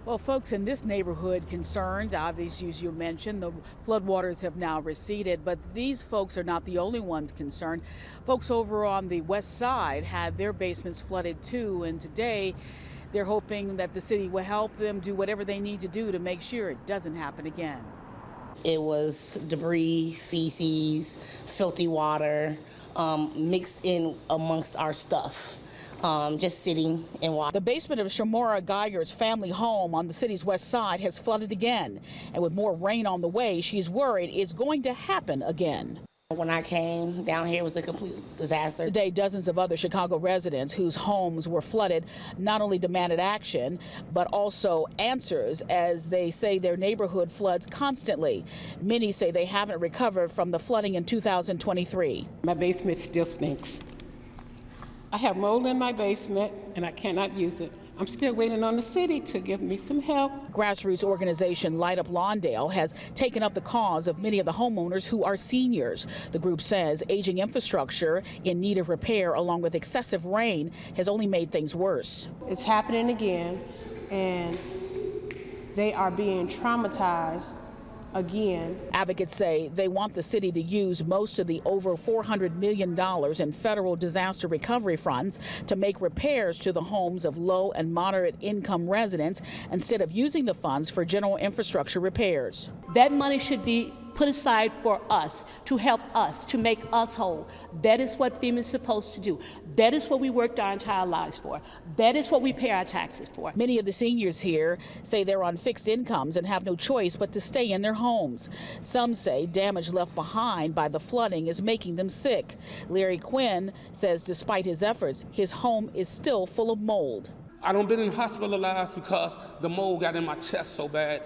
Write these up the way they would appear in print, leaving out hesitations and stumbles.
Well, folks in this neighborhood concerned, obviously, as you mentioned, the floodwaters have now receded, but these folks are not the only ones concerned. Folks over on the west side had their basements flooded too, and today they're hoping that the city will help them do whatever they need to do to make sure it doesn't happen again. It was debris, feces, filthy water mixed in amongst our stuff. Just sitting and watching. The basement of Shamora Geiger's family home on the city's west side has flooded again. And with more rain on the way, she's worried it's going to happen again. When I came down here, it was a complete disaster. Today, dozens of other Chicago residents whose homes were flooded not only demanded action, but also answers as they say their neighborhood floods constantly. Many say they haven't recovered from the flooding in 2023. My basement still stinks. I have mold in my basement and I cannot use it. I'm still waiting on the city to give me some help. Grassroots organization Light Up Lawndale has taken up the cause of many of the homeowners who are seniors. The group says aging infrastructure in need of repair along with excessive rain has only made things worse. It's happening again and they are being traumatized again. Advocates say they want the city to use most of the over $400 million in federal disaster recovery funds to make repairs to the homes of low and moderate income residents instead of using the funds for general infrastructure repairs. That money should be put aside for us, to help us, to make us whole. That is what FEMA is supposed to do. That is what we worked our entire lives for. That is what we pay our taxes for. Many of the seniors here say they're on fixed incomes and have no choice but to stay in their homes. Some say damage left behind by the flooding is making them sick. Larry Quinn says despite his efforts, his home is still full of mold. I done been hospitalized because the mold got in my chest so bad,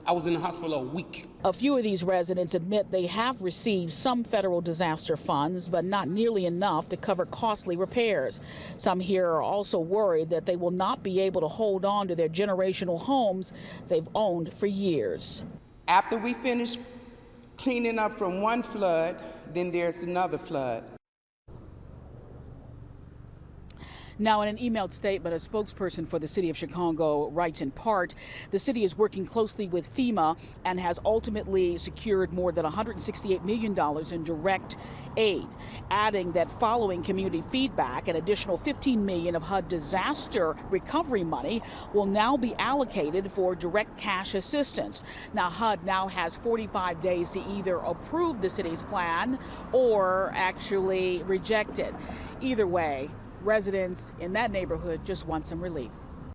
I was in the hospital a week. A few of these residents admit they have received some federal disaster funds, but not nearly enough to cover costly repairs. Some here are also worried that they will not be able to hold on to their generational homes they've owned for years. After we finish cleaning up from one flood, then there's another flood. Now, in an emailed statement, a spokesperson for the city of Chicago writes in part, the city is working closely with FEMA and has ultimately secured more than $168 million in direct aid, adding that following community feedback, an additional $15 million of HUD disaster recovery money will now be allocated for direct cash assistance. Now, HUD now has 45 days to either approve the city's plan or actually reject it. Either way, residents in that neighborhood just want some relief.